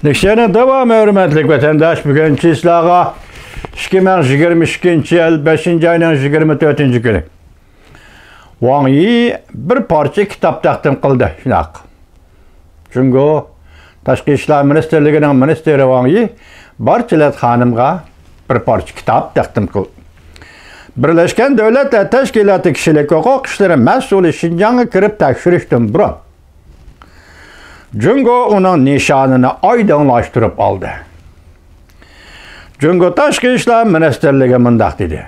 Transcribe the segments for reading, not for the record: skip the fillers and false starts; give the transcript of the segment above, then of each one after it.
Lekşiyana devam hürmetlik vatandaş bugün Çislağa 2022 yıl 5. ayının 24. günü. Wang Yi bir parça kitap takdim kıldı. Şunak. Çünkü Tashqi ishlar ministerligining ministri Wang Yi Barchilat xonimga bir parça kitap takdim kıldı. Birleşken Devletler Teşkilatı Kişilik Hukuk İşleri Mesulü Şinjan'a kirib tekşirishdan burun Jungo onun nişanını aydınlaştırıp aldı. Jungo Tashqi ishlar ministerligi mundaq dedi.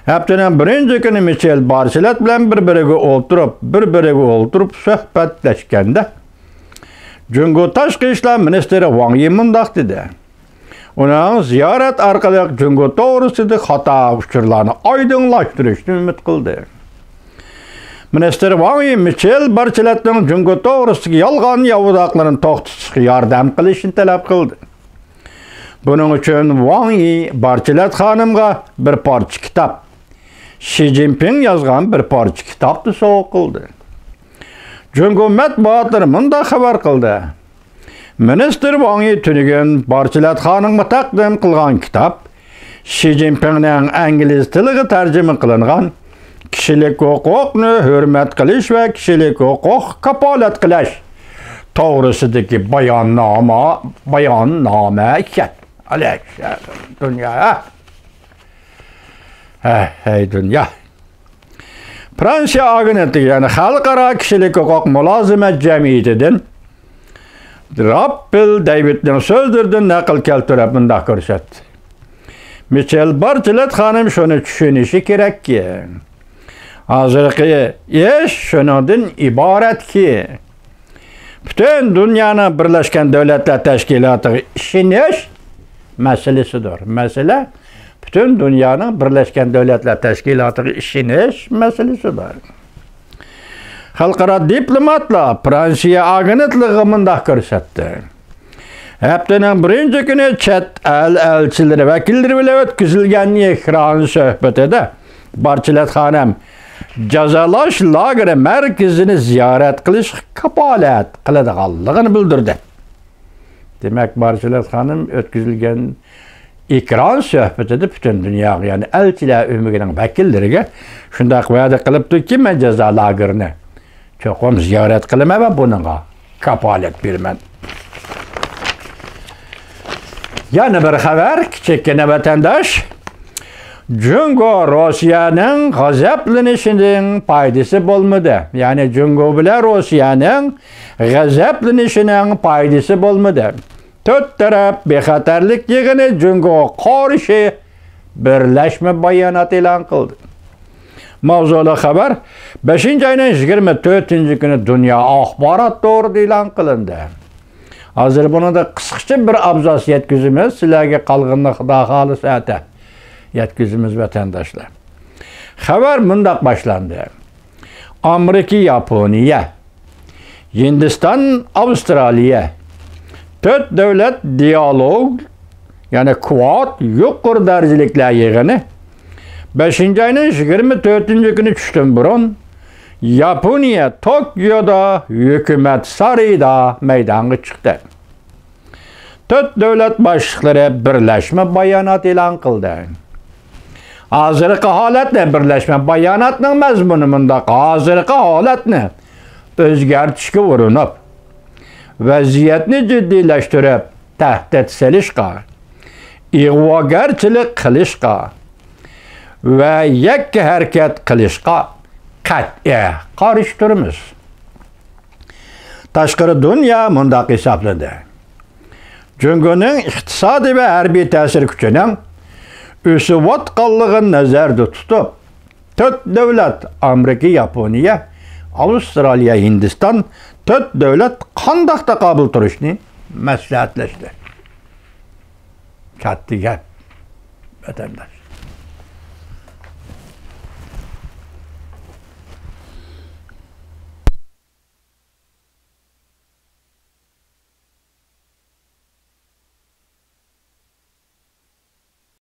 Haftanın birinci günü Michel Barchilat bilan bir-biriga o'ltirib suhbatlashganda Jungo Tashqi ishlar ministri Wang Yi mundaq dedi. Onun ziyaret arkalık Jungo to'g'risida xato uchurlarni aydınlaştırishni umid qildi. Minister Wang Yi Michel Barchilatning Jungo to'g'risidagi yolg'on yovuzaqlarni to'xtatishga yordam qilishini talab qildi. Bunun uchun Wang Yi Barchilat xonimga bir parcha kitap, Xi Jinping yozgan bir parcha kitapni sovg'a qildi. Jungo matbuotlari munda xabar qildi. Minister Wang Yi tunigun Barchilat xonimga taqdim qilgan kitap Xi Jinpingning ingliz tiliga tarjima qilingan Kişilik hukukni hürmet qilish va kişilik hukuk kapolat qilish to'g'risidagi bayonnoma ekan. Aleyhisselam dünya. Hey dünya. Fransiya agenti yani Xalqaro Kişilik hukuk mulozimat jamiyatidan Rappel Davidning so'zlaridan naql keltirib bundaq ko'rsatdi. Michel Barchilat xonim shuni tushunishi kerakki, hozirgi ish shundan iboratki, butun dunyoni Birlashgan Davlatlar Tashkilotiga ishonish masalasidir. Masala butun dunyoning Birlashgan Davlatlar Tashkilotiga ishonish masalasidir. Xalqaro diplomatlar Fransiya agentligi mundaq ko'rsatdi. Haftaning birinchi kuni chet el elchilari vakillari bilan o'tkazilgan ekran suhbatida Barchilat xonim jazolash lageri markazini ziyorat qilish kapolat qiladiganligini bildirdi. Demak, Barchilat xonim o'tkazilgan ekran suhbatida butun dunyoga, ya'ni elchilar umigining vakillariga shunday va'da qilibdiki, men jazo lagerini cho'qim ziyorat qilaman va bunga kapolat beraman. Yana bir xabar, kichikgina vatandosh. Jungo Rossiyaning g'azablanishining foydasi bo'lmadi. Ya'ni Jungo bilan Rossiyaning g'azablanishining foydasi bo'lmadi. To'rt taraf bexatarlik yig'ini Jungo qarshi birlashma bayonot e'lon qildi. Mavzuli xabar 5-ayning 24-kuni Dunyo axborot to'g'risida e'lon qilindi. Hozir bunida qisqacha bir abzas yetkazamiz, sizlarga qolganini Xudo xolisa yetkazamiz vatandoshlar. Xabar mundaq boshlandi. Amerika, Yaponiya, Hindiston, Avstraliya 4 davlat dialog, ya'ni Quad yuqori darajaliklar yig'ini 5-ayning 24-kuni tushdan burun Yaponiya Tokyoda hukumat sarayida maydonga chiqdi. 4 davlat boshliqlari birlashma bayonot e'lon qildi. Hozirgi holatni birlashma bayonotining mazmuni mundaq: hozirgi holatni o'zgartirishga urinib, vaziyatni jiddiylashtirib, tahdid solishga, ig'vogarchilik qilishga va yakka harakat qilishga qat'iy qarshi turamiz. Tashqari dunyo mundaq hisobladi. Jungoning iqtisodiy va harbiy ta'sir kuchining o'sayotganligini nazarda tutib, 4 davlat Amerika, Yaponiya, Avstraliya, Hindiston 4 davlat qanday taqobil turishni maslahatlashdi. Katta gap vatandosh.